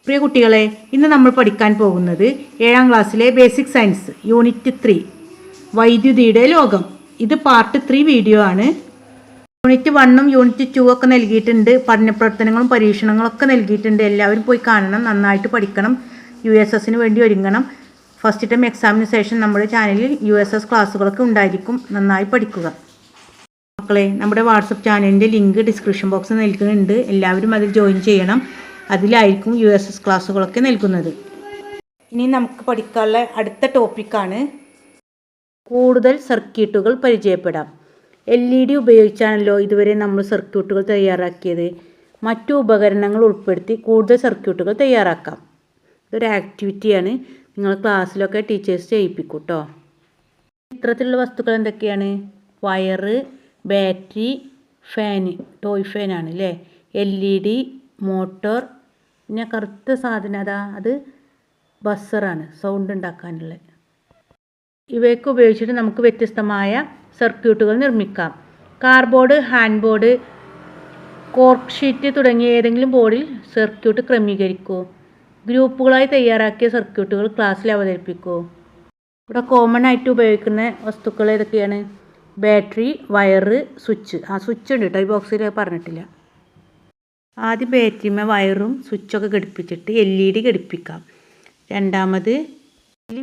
പ്രിയ കുട്ടികളെ, ഇന്ന് നമ്മൾ പഠിക്കാൻ പോകുന്നത് 7ാം ക്ലാസ്സിലെ ബേസിക് സയൻസ് യൂണിറ്റ് 3 വൈദ്യുതിയുടെ ലോകം. ഇത് പാർട്ട് 3 വീഡിയോ ആണ്. യൂണിറ്റ് 1ഉം യൂണിറ്റ് 2 ഒക്കെ നൽകിയിട്ടുണ്ട്. പഠനപ്രവർത്തനങ്ങളും പരീക്ഷണങ്ങളൊക്കെ നൽകിയിട്ടുണ്ട്. എല്ലാവരും പോയി കാണണം, നന്നായിട്ട് പഠിക്കണം, USSന് വേണ്ടി ഒരുങ്ങണം. ഫസ്റ്റ് ടൈം എക്സാമിന് ശേഷം നമ്മുടെ ചാനലിൽ USS ക്ലാസ്സുകളൊക്കെ ഉണ്ടായിരിക്കും. നന്നായി പഠിക്കുക മക്കളെ. നമ്മുടെ വാട്സപ്പ് ചാനലിൻ്റെ ലിങ്ക് ഡിസ്ക്രിപ്ഷൻ ബോക്സിൽ നൽകുന്നുണ്ട്. എല്ലാവരും അതിൽ ജോയിൻ ചെയ്യണം. അതിലായിരിക്കും USS ക്ലാസ്സുകളൊക്കെ നൽകുന്നത്. ഇനി നമുക്ക് പഠിക്കാനുള്ള അടുത്ത ടോപ്പിക്കാണ് കൂടുതൽ സർക്യൂട്ടുകൾ പരിചയപ്പെടാം. LED ഉപയോഗിച്ചാണല്ലോ ഇതുവരെ നമ്മൾ സർക്യൂട്ടുകൾ തയ്യാറാക്കിയത്. മറ്റു ഉപകരണങ്ങൾ ഉൾപ്പെടുത്തി കൂടുതൽ സർക്യൂട്ടുകൾ തയ്യാറാക്കാം. ഇതൊരു ആക്ടിവിറ്റിയാണ്. നിങ്ങൾ ക്ലാസ്സിലൊക്കെ ടീച്ചേഴ്സ് ചെയ്യിപ്പിക്കും കേട്ടോ. ചിത്രത്തിലുള്ള വസ്തുക്കൾ എന്തൊക്കെയാണ്? വയറ്, ബാറ്ററി, ഫാന്, ടോയ് ഫാനാണ് അല്ലേ, LED, മോട്ടോർ, പിന്നെ കറുത്ത സാധനം അത് ബസ്സറാണ്, സൗണ്ട് ഉണ്ടാക്കാനുള്ള. ഇവയൊക്കെ ഉപയോഗിച്ചിട്ട് നമുക്ക് വ്യത്യസ്തമായ സർക്യൂട്ടുകൾ നിർമ്മിക്കാം. Cardboard, hand board, cork sheet തുടങ്ങിയ ഏതെങ്കിലും ബോർഡിൽ സർക്യൂട്ട് ക്രമീകരിക്കൂ. ഗ്രൂപ്പുകളായി തയ്യാറാക്കിയ സർക്യൂട്ടുകൾ ക്ലാസ്സിൽ അവതരിപ്പിക്കൂ. ഇവിടെ കോമൺ ആയിട്ട് ഉപയോഗിക്കുന്ന വസ്തുക്കൾ ഏതൊക്കെയാണ്? ബാറ്ററി, വയറ്, സ്വിച്ച്. സ്വിച്ച് ഉണ്ട് കേട്ടോ, ഈ ബോക്സിൽ പറഞ്ഞിട്ടില്ല. ആദ്യം ബാറ്ററിമേ വയറും സ്വിച്ചൊക്കെ ഘടിപ്പിച്ചിട്ട് LED ഘടിപ്പിക്കാം. രണ്ടാമത്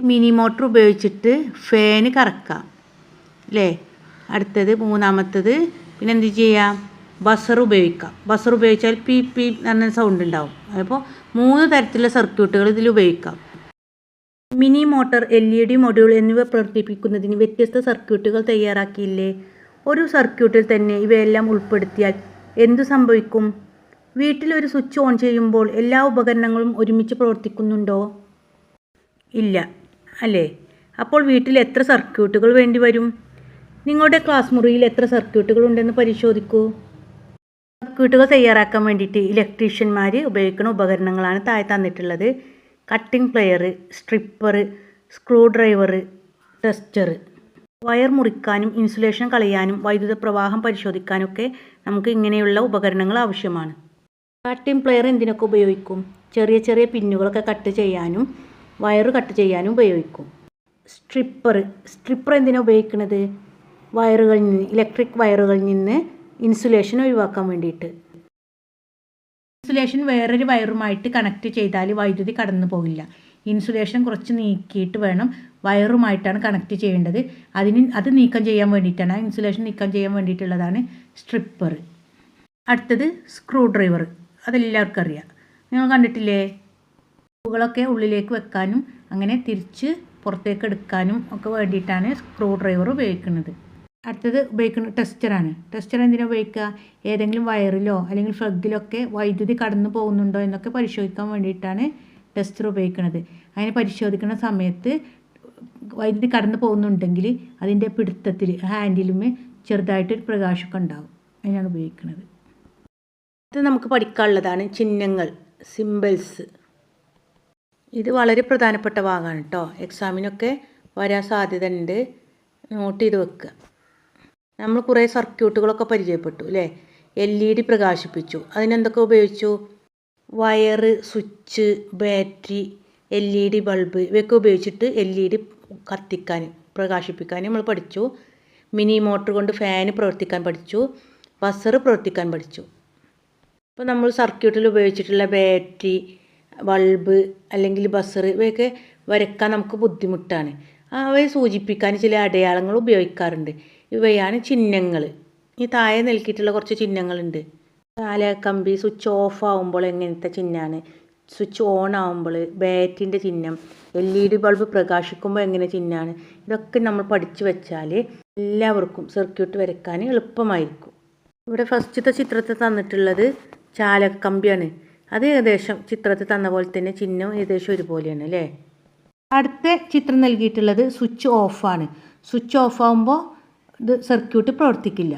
മിനി മോട്ടർ ഉപയോഗിച്ചിട്ട് ഫാന് കറക്കാം അല്ലേ. അടുത്തത് മൂന്നാമത്തത് പിന്നെ എന്ത് ചെയ്യാം? ബസർ ഉപയോഗിക്കാം. ബസർ ഉപയോഗിച്ചാൽ പി പി എന്ന സൗണ്ട് ഉണ്ടാവും. അപ്പോൾ 3 തരത്തിലുള്ള സർക്യൂട്ടുകൾ ഇതിൽ ഉപയോഗിക്കാം. മിനി മോട്ടർ, LED മൊഡ്യൂൾ എന്നിവ പ്രവർത്തിപ്പിക്കുന്നതിന് വ്യത്യസ്ത സർക്യൂട്ടുകൾ തയ്യാറാക്കിയില്ലേ? ഒരു സർക്യൂട്ടിൽ തന്നെ ഇവയെല്ലാം ഉൾപ്പെടുത്തിയാൽ എന്തു സംഭവിക്കും? വീട്ടിൽ ഒരു സ്വിച്ച് ഓൺ ചെയ്യുമ്പോൾ എല്ലാ ഉപകരണങ്ങളും ഒരുമിച്ച് പ്രവർത്തിക്കുന്നുണ്ടോ? ഇല്ല അല്ലേ. അപ്പോൾ വീട്ടിൽ എത്ര സർക്യൂട്ടുകൾ വേണ്ടി വരും? നിങ്ങളുടെ ക്ലാസ് മുറിയിൽ എത്ര സർക്യൂട്ടുകൾ ഉണ്ടെന്ന് പരിശോധിക്കൂ. സർക്യൂട്ടുകൾ തയ്യാറാക്കാൻ വേണ്ടിയിട്ട് ഇലക്ട്രീഷ്യന്മാർ ഉപയോഗിക്കുന്ന ഉപകരണങ്ങളാണ് താഴെ തന്നിട്ടുള്ളത്. Cutting plier, stripper, screw driver, tester. Wire മുറിക്കാനും ഇൻസുലേഷൻ കളയാനും വൈദ്യുത പ്രവാഹം പരിശോധിക്കാനൊക്കെ നമുക്ക് ഇങ്ങനെയുള്ള ഉപകരണങ്ങൾ ആവശ്യമാണ്. കട്ടിംഗ് പ്ലെയർ എന്തിനൊക്കെ ഉപയോഗിക്കും? ചെറിയ ചെറിയ പിന്നുകളൊക്കെ കട്ട് ചെയ്യാനും വയർ കട്ട് ചെയ്യാനും ഉപയോഗിക്കും. സ്ട്രിപ്പർ എന്തിനാണ് ഉപയോഗിക്കുന്നത്? വയറുകളിൽ നിന്ന്, ഇലക്ട്രിക് വയറുകളിൽ നിന്ന് ഇൻസുലേഷൻ ഒഴിവാക്കാൻ വേണ്ടിയിട്ട്. ഇൻസുലേഷൻ വേറൊരു വയറുമായിട്ട് കണക്ട് ചെയ്താൽ വൈദ്യുതി കടന്നു പോകില്ല. ഇൻസുലേഷൻ കുറച്ച് നീക്കിയിട്ട് വേണം, വയറുമായിട്ടാണ് കണക്ട് ചെയ്യേണ്ടത്. അത് നീക്കം ചെയ്യാൻ വേണ്ടിയിട്ടാണ്, ഇൻസുലേഷൻ നീക്കം ചെയ്യാൻ വേണ്ടിയിട്ടുള്ളതാണ് സ്ട്രിപ്പർ. അടുത്തത് സ്ക്രൂ ഡ്രൈവർ. അതെല്ലാവർക്കും അറിയാം, നിങ്ങൾ കണ്ടിട്ടില്ലേ? സ്ക്രൂകളൊക്കെ ഉള്ളിലേക്ക് വെക്കാനും അങ്ങനെ തിരിച്ച് പുറത്തേക്ക് എടുക്കാനും ഒക്കെ വേണ്ടിയിട്ടാണ് സ്ക്രൂ ഡ്രൈവർ ഉപയോഗിക്കുന്നത്. അടുത്തത് ഉപയോഗിക്കുന്നത് ടെസ്റ്ററാണ്. ടെസ്റ്റർ എന്തിനാണ് ഉപയോഗിക്കുക? ഏതെങ്കിലും വയറിലോ അല്ലെങ്കിൽ ഫ്ലഗിലൊക്കെ വൈദ്യുതി കടന്നു പോകുന്നുണ്ടോ എന്നൊക്കെ പരിശോധിക്കാൻ വേണ്ടിയിട്ടാണ് ടെസ്റ്റർ ഉപയോഗിക്കുന്നത്. അങ്ങനെ പരിശോധിക്കുന്ന സമയത്ത് വൈദ്യുതി കടന്നു പോകുന്നുണ്ടെങ്കിൽ അതിൻ്റെ പിടുത്തത്തിൽ ഹാൻഡിലും ചെറുതായിട്ടൊരു പ്രകാശമൊക്കെ ഉണ്ടാവും. അതിനാണ് ഉപയോഗിക്കുന്നത്. ഇത് നമുക്ക് പഠിക്കാനുള്ളതാണ് ചിഹ്നങ്ങൾ, സിംബൽസ്. ഇത് വളരെ പ്രധാനപ്പെട്ട ഭാഗമാണ് കേട്ടോ. എക്സാമിനൊക്കെ വരാൻ സാധ്യത ഉണ്ട്, നോട്ട് ചെയ്ത് വെക്കുക. നമ്മൾ കുറേ സർക്യൂട്ടുകളൊക്കെ പരിചയപ്പെട്ടു അല്ലേ. LED പ്രകാശിപ്പിച്ചു. അതിനെന്തൊക്കെ ഉപയോഗിച്ചു? വയറ്, സ്വിച്ച്, ബാറ്ററി, LED ബൾബ് ഇവയൊക്കെ ഉപയോഗിച്ചിട്ട് LED കത്തിക്കാൻ, പ്രകാശിപ്പിക്കാൻ നമ്മൾ പഠിച്ചു. മിനി മോട്ടർ കൊണ്ട് ഫാന് പ്രവർത്തിക്കാൻ പഠിച്ചു. ബസർ പ്രവർത്തിക്കാൻ പഠിച്ചു. ഇപ്പോൾ നമ്മൾ സർക്യൂട്ടിൽ ഉപയോഗിച്ചിട്ടുള്ള ബാറ്ററി, ബൾബ് അല്ലെങ്കിൽ ബസർ ഇവയൊക്കെ വരയ്ക്കാൻ നമുക്ക് ബുദ്ധിമുട്ടാണ്. അവയെ സൂചിപ്പിക്കാൻ ചില അടയാളങ്ങൾ ഉപയോഗിക്കാറുണ്ട്. ഇവയാണ് ചിഹ്നങ്ങൾ. ഈ താഴെ നൽകിയിട്ടുള്ള കുറച്ച് ചിഹ്നങ്ങളുണ്ട്. ചാലകക്കമ്പി സ്വിച്ച് ഓഫ് ആകുമ്പോൾ എങ്ങനത്തെ ചിഹ്നമാണ്, സ്വിച്ച് ഓൺ ആകുമ്പോൾ ബാറ്ററിൻ്റെ ചിഹ്നം, LED ബൾബ് പ്രകാശിക്കുമ്പോൾ എങ്ങനെ ചിഹ്നമാണ്. ഇതൊക്കെ നമ്മൾ പഠിച്ചു വെച്ചാൽ എല്ലാവർക്കും സർക്യൂട്ട് വരയ്ക്കാൻ എളുപ്പമായിരിക്കും. ഇവിടെ ഫസ്റ്റത്തെ ചിത്രത്തിൽ തന്നിട്ടുള്ളത് ചാലകക്കമ്പിയാണ്. അത് ഏകദേശം ചിത്രത്തിൽ തന്ന പോലെ തന്നെ ചിഹ്നം ഏകദേശം ഒരുപോലെയാണ് അല്ലേ. അടുത്ത ചിത്രം നൽകിയിട്ടുള്ളത് സ്വിച്ച് ഓഫാണ്. സ്വിച്ച് ഓഫ് ആകുമ്പോൾ ഇത് സർക്യൂട്ട് പ്രവർത്തിക്കില്ല.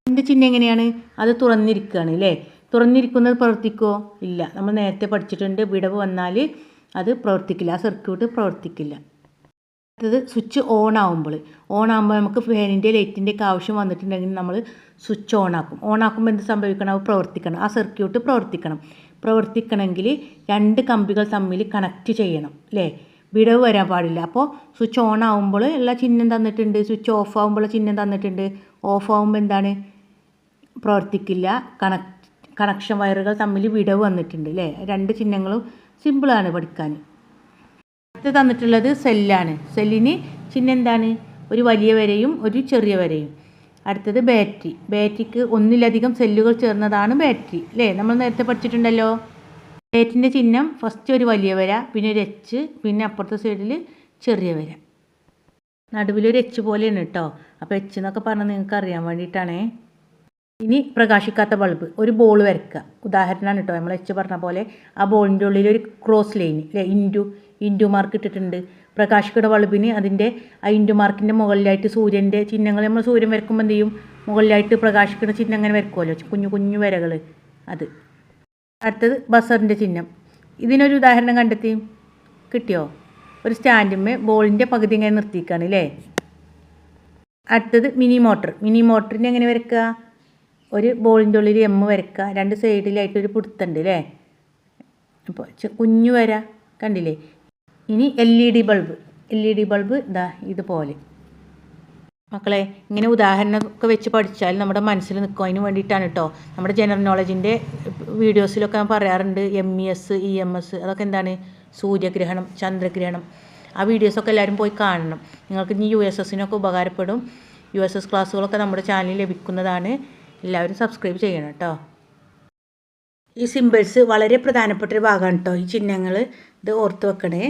ഇതിൻ്റെ ചിഹ്നം എങ്ങനെയാണ്? അത് തുറന്നിരിക്കുകയാണ് അല്ലേ. തുറന്നിരിക്കുന്നത് പ്രവർത്തിക്കുമോ? ഇല്ല. നമ്മൾ നേരത്തെ പഠിച്ചിട്ടുണ്ട്, വിടവ് വന്നാൽ അത് പ്രവർത്തിക്കില്ല, ആ സർക്യൂട്ട് പ്രവർത്തിക്കില്ല. അടുത്തത് സ്വിച്ച് ഓൺ ആകുമ്പോൾ നമുക്ക് ഫാനിൻ്റെ ലൈറ്റിൻ്റെ ഒക്കെ ആവശ്യം വന്നിട്ടുണ്ടെങ്കിൽ നമ്മൾ സ്വിച്ച് ഓൺ ആക്കും. എന്ത് സംഭവിക്കണം? അത് പ്രവർത്തിക്കണം, ആ സർക്യൂട്ട് പ്രവർത്തിക്കണം. പ്രവർത്തിക്കണമെങ്കിൽ 2 കമ്പികൾ തമ്മിൽ കണക്റ്റ് ചെയ്യണം അല്ലേ, വിടവ് വരാൻ പാടില്ല. അപ്പോൾ സ്വിച്ച് ഓൺ ആകുമ്പോൾ ഉള്ള ചിഹ്നം തന്നിട്ടുണ്ട്, സ്വിച്ച് ഓഫ് ആകുമ്പോൾ ചിഹ്നം തന്നിട്ടുണ്ട്. ഓഫ് ആകുമ്പോൾ എന്താണ്, പ്രവർത്തിക്കില്ല. കണക്ഷൻ വയറുകൾ തമ്മിൽ വിടവ് വന്നിട്ടുണ്ട് അല്ലേ. 2 ചിഹ്നങ്ങളും സിമ്പിളാണ് പഠിക്കാൻ. അടുത്ത് തന്നിട്ടുള്ളത് സെല്ലാണ്. സെല്ലിന് ചിഹ്നം എന്താണ്, ഒരു വലിയ വരയും ഒരു ചെറിയ വരയും. അടുത്തത് ബാറ്ററി. ബാറ്ററിക്ക് ഒന്നിലധികം സെല്ലുകൾ ചേർന്നതാണ് ബാറ്ററി അല്ലേ, നമ്മൾ നേരത്തെ പഠിച്ചിട്ടുണ്ടല്ലോ. ബാറ്ററിൻ്റെ ചിഹ്നം ഫസ്റ്റ് ഒരു വലിയ വര, പിന്നെ ഒരു എച്ച്, പിന്നെ അപ്പുറത്തെ സൈഡിൽ ചെറിയ വര, നടുവിലൊരു എച്ച് പോലെയാണ് കേട്ടോ. അപ്പോൾ എച്ച് എന്നൊക്കെ പറഞ്ഞാൽ നിങ്ങൾക്ക് അറിയാൻ വേണ്ടിയിട്ടാണേ. ഇനി പ്രകാശിക്കാത്ത ബൾബ്, ഒരു ബോൾ വരയ്ക്കുക. ഉദാഹരണമാണ് കേട്ടോ, നമ്മൾ എച്ച് പറഞ്ഞ പോലെ ആ ബോളിൻ്റെ ഉള്ളിൽ ഒരു ക്രോസ് ലൈൻ അല്ലേ, ഇൻറ്റു മാർക്ക് ഇട്ടിട്ടുണ്ട്. പ്രകാശിക്കുന്ന ബൾബിന് അതിൻ്റെ ആ ഇൻറ്റു മാർക്കിൻ്റെ മുകളിലായിട്ട് സൂര്യൻ്റെ ചിഹ്നങ്ങൾ, നമ്മൾ സൂര്യൻ വരയ്ക്കുമ്പോൾ എന്ത് ചെയ്യും, മുകളിലായിട്ട് പ്രകാശിക്കുന്ന ചിഹ്നം അങ്ങനെ വരയ്ക്കുമല്ലോ, കുഞ്ഞു കുഞ്ഞു വരകൾ അത്. അടുത്തത് ബസറിൻ്റെ ചിഹ്നം. ഇതിനൊരു ഉദാഹരണം കണ്ടെത്തി കിട്ടിയോ, ഒരു സ്റ്റാൻഡിന്മേൽ ബോളിൻ്റെ പകുതി ഇങ്ങനെ നിർത്തിയിരിക്കുകയാണ് അല്ലേ. അടുത്തത് മിനി മോട്ടർ. മിനി മോട്ടറിന് എങ്ങനെ വരയ്ക്കുക, ഒരു ബോളിൻ്റെ ഉള്ളിൽ എം വരയ്ക്കുക, 2 സൈഡിലായിട്ടൊരു പുടുത്തുണ്ട് അല്ലേ. അപ്പോൾ കുഞ്ഞു വര കണ്ടില്ലേ. ഇനി LED ബൾബ്. LED ബൾബ് ഇതാ ഇതുപോലെ. മക്കളെ ഇങ്ങനെ ഉദാഹരണമൊക്കെ വെച്ച് പഠിച്ചാൽ നമ്മുടെ മനസ്സിൽ നിൽക്കും. അതിന് വേണ്ടിയിട്ടാണ് കേട്ടോ നമ്മുടെ ജനറൽ നോളജിൻ്റെ വീഡിയോസിലൊക്കെ ഞാൻ പറയാറുണ്ട്. MES EMS അതൊക്കെ എന്താണ്, സൂര്യഗ്രഹണം, ചന്ദ്രഗ്രഹണം. ആ വീഡിയോസൊക്കെ എല്ലാവരും പോയി കാണണം. നിങ്ങൾക്ക് ഇനി USSനൊക്കെ ഉപകാരപ്പെടും. USS ക്ലാസ്സുകളൊക്കെ നമ്മുടെ ചാനലിൽ ലഭിക്കുന്നതാണ്. എല്ലാവരും സബ്സ്ക്രൈബ് ചെയ്യണം കേട്ടോ. ഈ സിമ്പിൾസ് വളരെ പ്രധാനപ്പെട്ടൊരു ഭാഗമാണ് കേട്ടോ, ഈ ചിഹ്നങ്ങൾ. ഇത് ഓർത്ത് വെക്കണേ.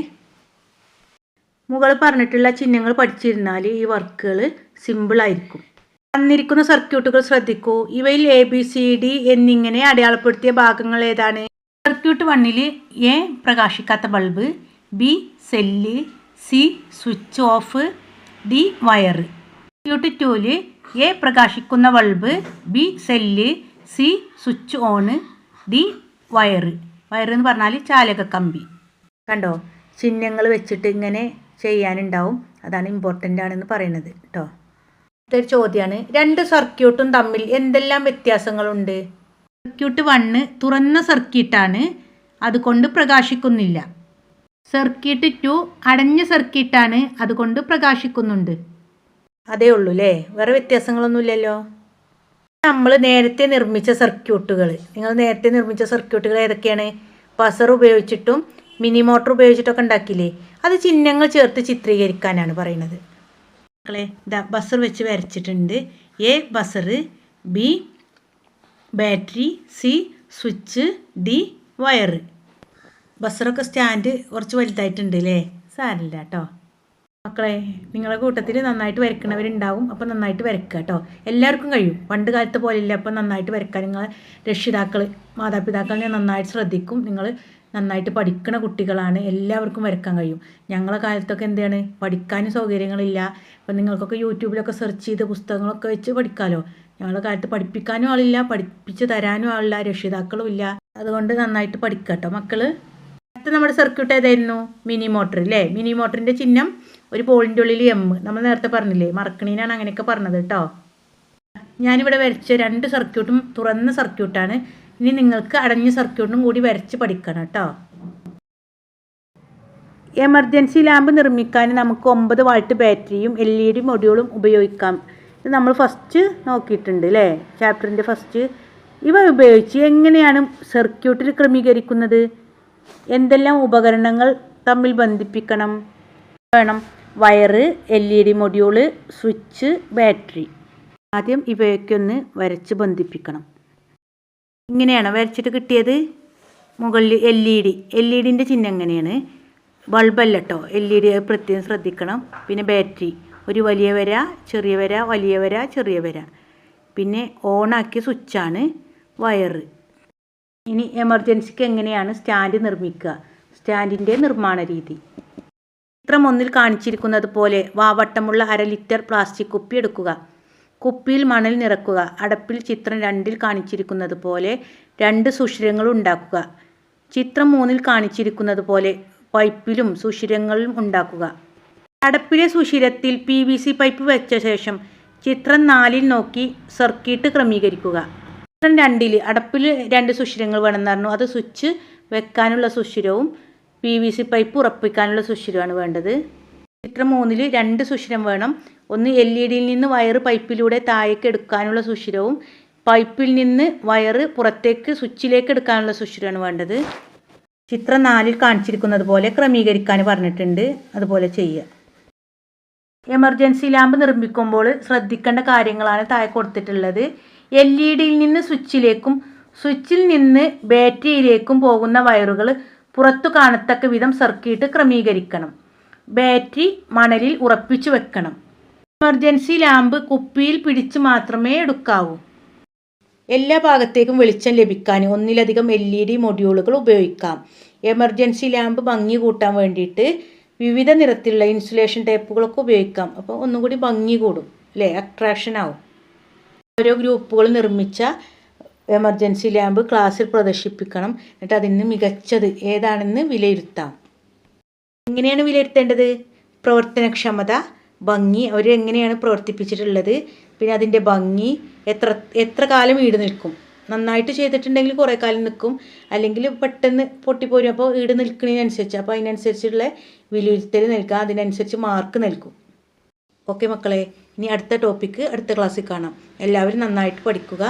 മുകളിൽ പറഞ്ഞിട്ടുള്ള ചിഹ്നങ്ങൾ പഠിച്ചിരുന്നാൽ ഈ വർക്കുകൾ സിമ്പിളായിരിക്കും. തന്നിരിക്കുന്ന സർക്യൂട്ടുകൾ ശ്രദ്ധിക്കൂ. ഇവയിൽ ABCD എന്നിങ്ങനെ അടയാളപ്പെടുത്തിയ ഭാഗങ്ങൾ ഏതാണ്? സർക്യൂട്ട് 1 A പ്രകാശിക്കാത്ത bulb, B cell, C switch off, D wire. Circuit 2 A പ്രകാശിക്കുന്ന bulb, B cell, C switch on, D wire. Wire എന്ന് പറഞ്ഞാൽ ചാലക കമ്പി. കണ്ടോ, ചിഹ്നങ്ങൾ വെച്ചിട്ട് ഇങ്ങനെ ചെയ്യാനുണ്ടാവും. അതാണ് ഇമ്പോർട്ടൻ്റ് ആണെന്ന് പറയുന്നത് കേട്ടോ. ഇതൊരു ചോദ്യമാണ്. 2 സർക്യൂട്ടും തമ്മിൽ എന്തെല്ലാം വ്യത്യാസങ്ങളുണ്ട്? സർക്യൂട്ട് 1 തുറന്ന സർക്യൂട്ടാണ്, അതുകൊണ്ട് പ്രകാശിക്കുന്നില്ല. സർക്യൂട്ട് 2 അടഞ്ഞ സർക്യൂട്ടാണ്, അതുകൊണ്ട് പ്രകാശിക്കുന്നുണ്ട്. അതേ ഉള്ളൂ അല്ലേ, വേറെ വ്യത്യാസങ്ങളൊന്നുമില്ലല്ലോ. നമ്മൾ നേരത്തെ നിർമ്മിച്ച സർക്യൂട്ടുകൾ, നിങ്ങൾ നേരത്തെ നിർമ്മിച്ച സർക്യൂട്ടുകൾ ഏതൊക്കെയാണ്? ബസർ ഉപയോഗിച്ചിട്ടും മിനി മോട്ടർ ഉപയോഗിച്ചിട്ടൊക്കെ ഉണ്ടാക്കിയില്ലേ, അത് ചിഹ്നങ്ങൾ ചേർത്ത് ചിത്രീകരിക്കാനാണ് പറയുന്നത്. മക്കളെ ഇതാ ബസർ വെച്ച് വരച്ചിട്ടുണ്ട്. A buzzer, B battery, C switch, D wire. ബസറൊക്കെ സ്റ്റാൻഡ് കുറച്ച് വലുതായിട്ടുണ്ട് അല്ലേ, സാരമില്ല കേട്ടോ. മക്കളെ നിങ്ങളുടെ കൂട്ടത്തിൽ നന്നായിട്ട് വരയ്ക്കണവരുണ്ടാവും. അപ്പോൾ നന്നായിട്ട് വരയ്ക്കുക കേട്ടോ. എല്ലാവർക്കും കഴിയും, പണ്ട് കാലത്ത് പോലെയില്ല. അപ്പോൾ നന്നായിട്ട് വരയ്ക്കാൻ നിങ്ങൾ രക്ഷിതാക്കൾ, മാതാപിതാക്കളെ നന്നായിട്ട് ശ്രദ്ധിക്കും. നിങ്ങൾ നന്നായിട്ട് പഠിക്കണ കുട്ടികളാണ്, എല്ലാവർക്കും വരയ്ക്കാൻ കഴിയും. ഞങ്ങളുടെ കാലത്തൊക്കെ എന്താണ്, പഠിക്കാനും സൗകര്യങ്ങളില്ല. അപ്പം നിങ്ങൾക്കൊക്കെ യൂട്യൂബിലൊക്കെ സെർച്ച് ചെയ്ത് പുസ്തകങ്ങളൊക്കെ വെച്ച് പഠിക്കാമല്ലോ. ഞങ്ങളുടെ കാലത്ത് പഠിപ്പിക്കാനും ആളില്ല, പഠിപ്പിച്ച് തരാനും ആളില്ല, രക്ഷിതാക്കളും ഇല്ല. അതുകൊണ്ട് നന്നായിട്ട് പഠിക്കുക കേട്ടോ മക്കൾ. അടുത്ത നമ്മുടെ സർക്യൂട്ട് ഏതായിരുന്നു? മിനി മോട്ടർ അല്ലേ. മിനി മോട്ടറിൻ്റെ ചിഹ്നം ഒരു ബോളിൻ്റെ ഉള്ളിൽ M. നമ്മൾ നേരത്തെ പറഞ്ഞില്ലേ, മറക്കണീനാണ് അങ്ങനെയൊക്കെ പറഞ്ഞത് കേട്ടോ. ഞാനിവിടെ വരച്ച 2 സർക്യൂട്ടും തുറന്ന സർക്യൂട്ടാണ്. ഇനി നിങ്ങൾക്ക് അടഞ്ഞ സർക്യൂട്ടും കൂടി വരച്ച് പഠിക്കണം കേട്ടോ. എമർജൻസി ലാമ്പ് നിർമ്മിക്കാൻ നമുക്ക് 9 വാൾട്ട് ബാറ്ററിയും LED മൊഡ്യൂളും ഉപയോഗിക്കാം. ഇത് നമ്മൾ ഫസ്റ്റ് നോക്കിയിട്ടുണ്ട് അല്ലേ, ചാപ്റ്ററിൻ്റെ ഫസ്റ്റ്. ഇവ ഉപയോഗിച്ച് എങ്ങനെയാണ് സർക്യൂട്ടിൽ ക്രമീകരിക്കുന്നത്? എന്തെല്ലാം ഉപകരണങ്ങൾ തമ്മിൽ ബന്ധിപ്പിക്കണം വേണം? വയറ്, LED മൊഡ്യൂള്, സ്വിച്ച്, ബാറ്ററി. ആദ്യം ഇവയൊക്കെ വരച്ച് ബന്ധിപ്പിക്കണം. ഇങ്ങനെയാണ് വരച്ചിട്ട് കിട്ടിയത്. മുകളിൽ LED ചിഹ്നം എങ്ങനെയാണ്? ബൾബല്ല കേട്ടോ, LED പ്രത്യേകം ശ്രദ്ധിക്കണം. പിന്നെ ബാറ്ററി, ഒരു വലിയ വര, ചെറിയ വര, വലിയ വര, ചെറിയ വര. പിന്നെ ഓണാക്കിയ സ്വിച്ചാണ് വയർ. ഇനി എമർജൻസിക്ക് എങ്ങനെയാണ് സ്റ്റാൻഡ് നിർമ്മിക്കുക? സ്റ്റാൻഡിൻ്റെ നിർമ്മാണ രീതി. ചിത്രം 1 കാണിച്ചിരിക്കുന്നത് പോലെ വാവട്ടമുള്ള 1/2 ലിറ്റർ പ്ലാസ്റ്റിക് കുപ്പി എടുക്കുക. കുപ്പിയിൽ മണൽ നിറക്കുക. അടപ്പിൽ ചിത്രം 2 കാണിച്ചിരിക്കുന്നത് പോലെ 2 സുഷിരങ്ങൾ ഉണ്ടാക്കുക. ചിത്രം 3 കാണിച്ചിരിക്കുന്നത് പോലെ പൈപ്പിലും സുഷിരങ്ങളും ഉണ്ടാക്കുക. അടപ്പിലെ സുഷിരത്തിൽ PVC പൈപ്പ് വെച്ച ശേഷം ചിത്രം 4 നോക്കി സർക്യൂട്ട് ക്രമീകരിക്കുക. ചിത്രം 2 അടപ്പിൽ 2 സുഷിരങ്ങൾ വേണമെന്ന് പറഞ്ഞു. അത് സ്വിച്ച് വെക്കാനുള്ള സുഷിരവും PVC പൈപ്പ് ഉറപ്പിക്കാനുള്ള സുഷിരമാണ് വേണ്ടത്. ചിത്രം 3 2 സുഷിരം വേണം. ഒന്ന് LED-യിൽ നിന്ന് വയറ് പൈപ്പിലൂടെ താഴേക്ക് എടുക്കാനുള്ള സുഷിരവും പൈപ്പിൽ നിന്ന് വയറ് പുറത്തേക്ക് സ്വിച്ചിലേക്ക് എടുക്കാനുള്ള സുഷിരമാണ് വേണ്ടത്. ചിത്രം 4 കാണിച്ചിരിക്കുന്നത് പോലെ ക്രമീകരിക്കാൻ പറഞ്ഞിട്ടുണ്ട്. അതുപോലെ ചെയ്യുക. എമർജൻസി ലാമ്പ് നിർമ്മിക്കുമ്പോൾ ശ്രദ്ധിക്കേണ്ട കാര്യങ്ങളാണ് താഴെ കൊടുത്തിട്ടുള്ളത്. LED-യിൽ നിന്ന് സ്വിച്ചിലേക്കും സ്വിച്ചിൽ നിന്ന് ബാറ്ററിയിലേക്കും പോകുന്ന വയറുകൾ പുറത്തു കാണത്തക്ക വിധം സർക്യൂട്ട് ക്രമീകരിക്കണം. ബാറ്ററി മണലിൽ ഉറപ്പിച്ചു വെക്കണം. എമർജൻസി ലാമ്പ് കുപ്പിയിൽ പിടിച്ച് മാത്രമേ എടുക്കാവൂ. എല്ലാ ഭാഗത്തേക്കും വെളിച്ചം ലഭിക്കാൻ ഒന്നിലധികം LED മൊഡ്യൂളുകൾ ഉപയോഗിക്കാം. എമർജൻസി ലാമ്പ് ഭംഗി കൂട്ടാൻ വേണ്ടിയിട്ട് വിവിധ നിറത്തിലുള്ള ഇൻസുലേഷൻ ടേപ്പുകളൊക്കെ ഉപയോഗിക്കാം. അപ്പോൾ ഒന്നും കൂടി ഭംഗി കൂടും അല്ലേ, അട്രാക്ഷൻ ആവും. ഓരോ ഗ്രൂപ്പുകൾ നിർമ്മിച്ച എമർജൻസി ലാമ്പ് ക്ലാസ്സിൽ പ്രദർശിപ്പിക്കണം. എന്നിട്ട് അതിന് മികച്ചത് ഏതാണെന്ന് വിലയിരുത്താം. എങ്ങനെയാണ് വിലയിരുത്തേണ്ടത്? പ്രവർത്തനക്ഷമത, ഭംഗി, അവർ എങ്ങനെയാണ് പ്രവർത്തിപ്പിച്ചിട്ടുള്ളത്, പിന്നെ അതിൻ്റെ ഭംഗി, എത്ര കാലം ഈട് നിൽക്കും. നന്നായിട്ട് ചെയ്തിട്ടുണ്ടെങ്കിൽ കുറേ കാലം നിൽക്കും, അല്ലെങ്കിൽ പെട്ടെന്ന് പൊട്ടിപ്പോരും. അപ്പോൾ ഈട് നിൽക്കുന്നതിനനുസരിച്ച് അപ്പോൾ അതിനനുസരിച്ചുള്ള വിലയിരുത്തൽ നൽകുക, അതിനനുസരിച്ച് മാർക്ക് നൽകും. ഓക്കെ മക്കളെ, ഇനി അടുത്ത ടോപ്പിക്ക് അടുത്ത ക്ലാസ്സിൽ കാണാം. എല്ലാവരും നന്നായിട്ട് പഠിക്കുക.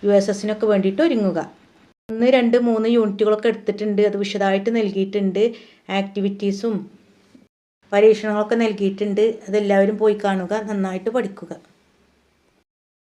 USSനൊക്കെ വേണ്ടിയിട്ട് ഒരുങ്ങുക. 1, 2, 3 യൂണിറ്റുകളൊക്കെ എടുത്തിട്ടുണ്ട്. അത് വിശദമായിട്ട് നൽകിയിട്ടുണ്ട്. ആക്ടിവിറ്റീസും പരീക്ഷണങ്ങളൊക്കെ നൽകിയിട്ടുണ്ട്. അതെല്ലാവരും പോയി കാണുക. നന്നായിട്ട് പഠിക്കുക.